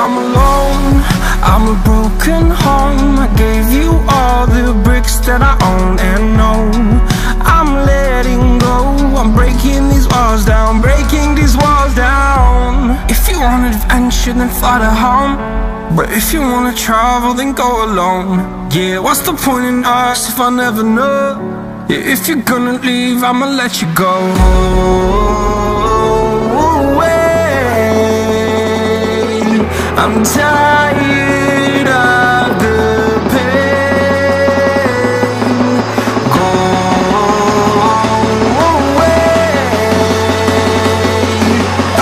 I'm alone, I'm a broken home. I gave you all the bricks that I own and know. I'm letting go, I'm breaking these walls down, breaking these walls down. If you want adventure, then fly to home. But if you wanna travel, then go alone. Yeah, what's the point in us if I never know? Yeah, if you're gonna leave, I'ma let you go. I'm tired of the pain. Go away.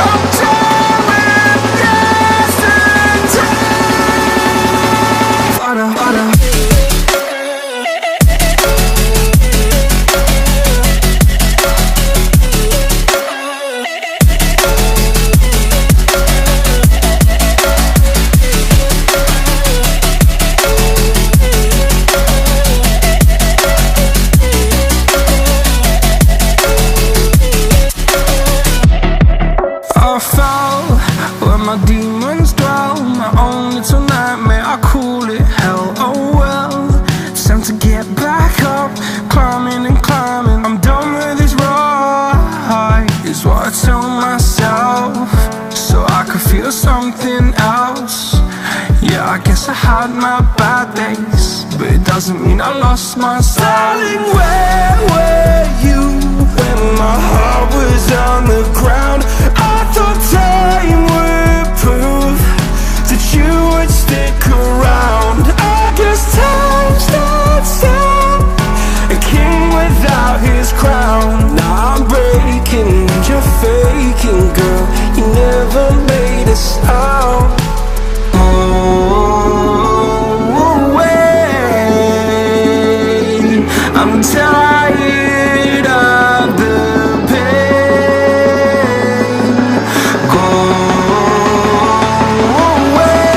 I'm done with yesterday. Fada, fada. I fell where my demons dwell. My own little nightmare, I call it hell. Oh well, it's time to get back up. Climbing and climbing, I'm done with this ride, is what I tell myself, so I could feel something else. Yeah, I guess I had my bad days, but it doesn't mean I lost my style. Darling, where were you when my heart was on the ground? I thought time would prove that you would stick around. I guess time stands still, a king without his crown. Now I'm breaking and you're faking, girl. You never made a sound. Oh, wait, I'm tired of the pain. Go away.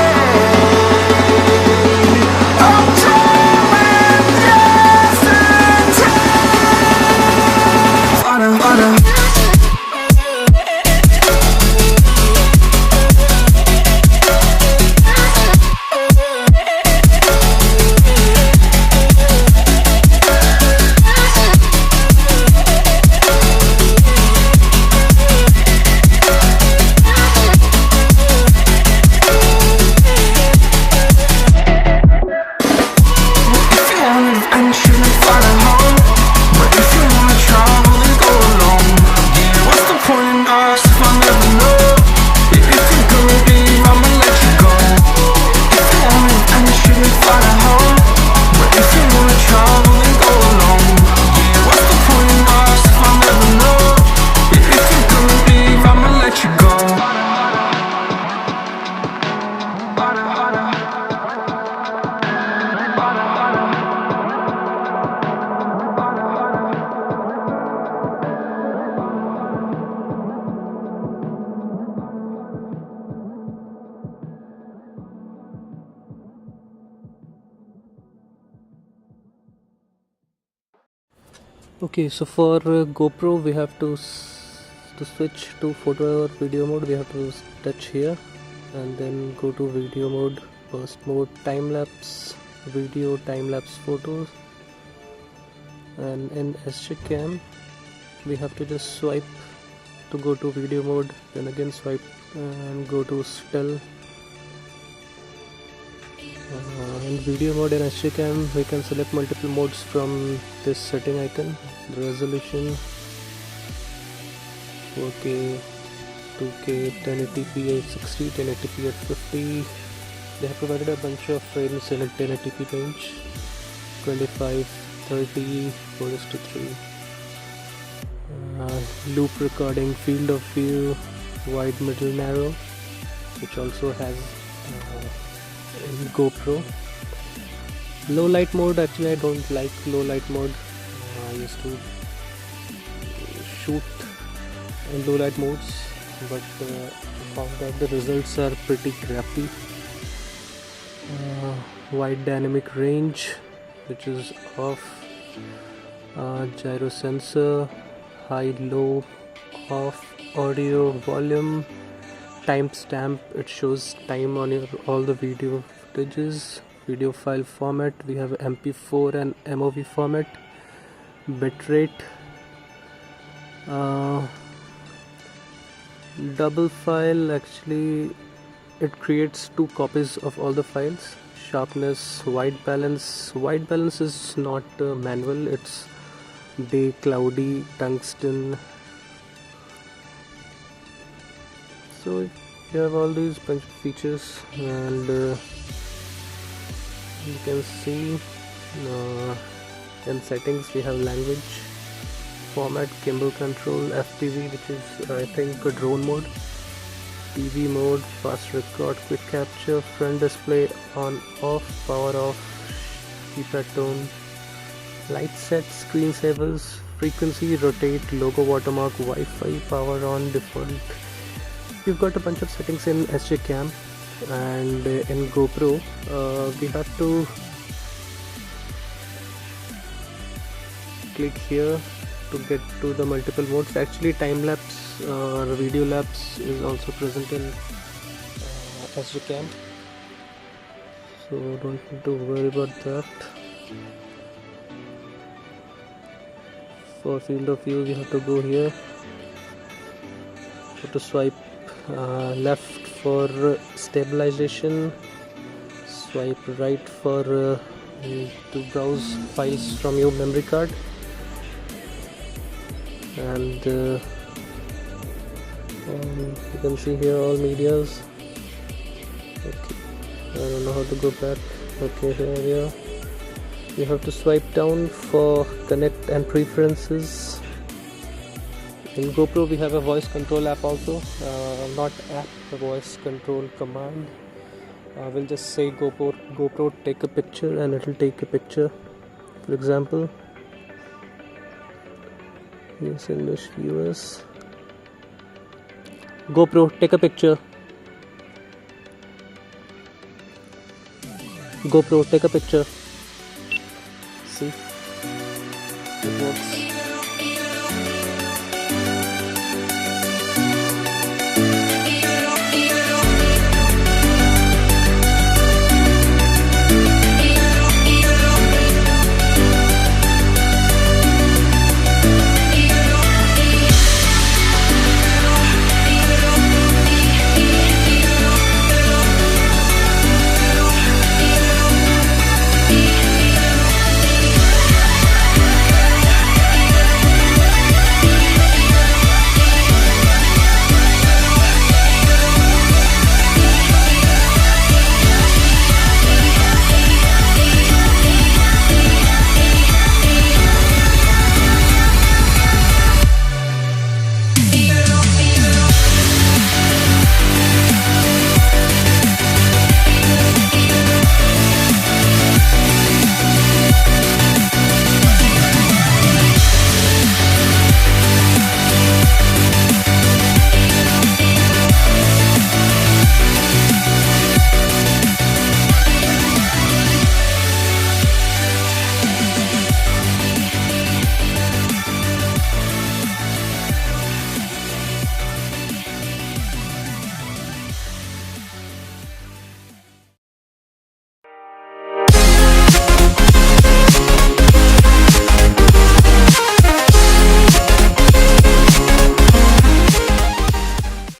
I'm done with yesterday. Fada, fada. Okay, so for GoPro we have to switch to photo or video mode. We have to touch here and then go to video mode, first mode, time-lapse video, time-lapse photos, and in Cam we have to just swipe to go to video mode, then again swipe and go to still. In video mode in Cam we can select multiple modes from this setting icon: the resolution, 4K, 2K, 1080p at 60, 1080p at 50. They have provided a bunch of frames in a 1080p range: 25, 30, 4:3. Loop recording, field of view, wide, middle, narrow, which also has in GoPro. Low light mode, actually I don't like low light mode. I used to shoot in low light modes, but found that the results are pretty crappy. Wide dynamic range, which is off. Gyro sensor, high, low, off. Audio volume, timestamp. It shows time on your all the video footages. Video file format, we have MP4 and MOV format. Bitrate, double file, actually it creates 2 copies of all the files. Sharpness, white balance is not manual, it's day, cloudy, tungsten. So you have all these bunch of features, and you can see in settings we have language, format, gimbal control, FPV, which is I think a drone mode, TV mode, fast record, quick capture, front display, on off, power off, keypad tone, light set, screensavers, frequency, rotate, logo, watermark, Wi-Fi, power on, default. We've got a bunch of settings in SJ Cam, and in GoPro we have to click here to get to the multiple modes. Actually time-lapse or video lapse is also present in SJ Cam, so don't need to worry about that. For field of view we have to go here, have to swipe left for stabilization, swipe right for to browse files from your memory card, and you can see here all medias. Okay, I don't know how to go back. Okay, here we are. You have to swipe down for connect and preferences. In GoPro we have a voice control app also, not app, a voice control command. We'll just say GoPro take a picture, and it will take a picture. For example, yes, English viewers, GoPro take a picture, GoPro take a picture. See, it works.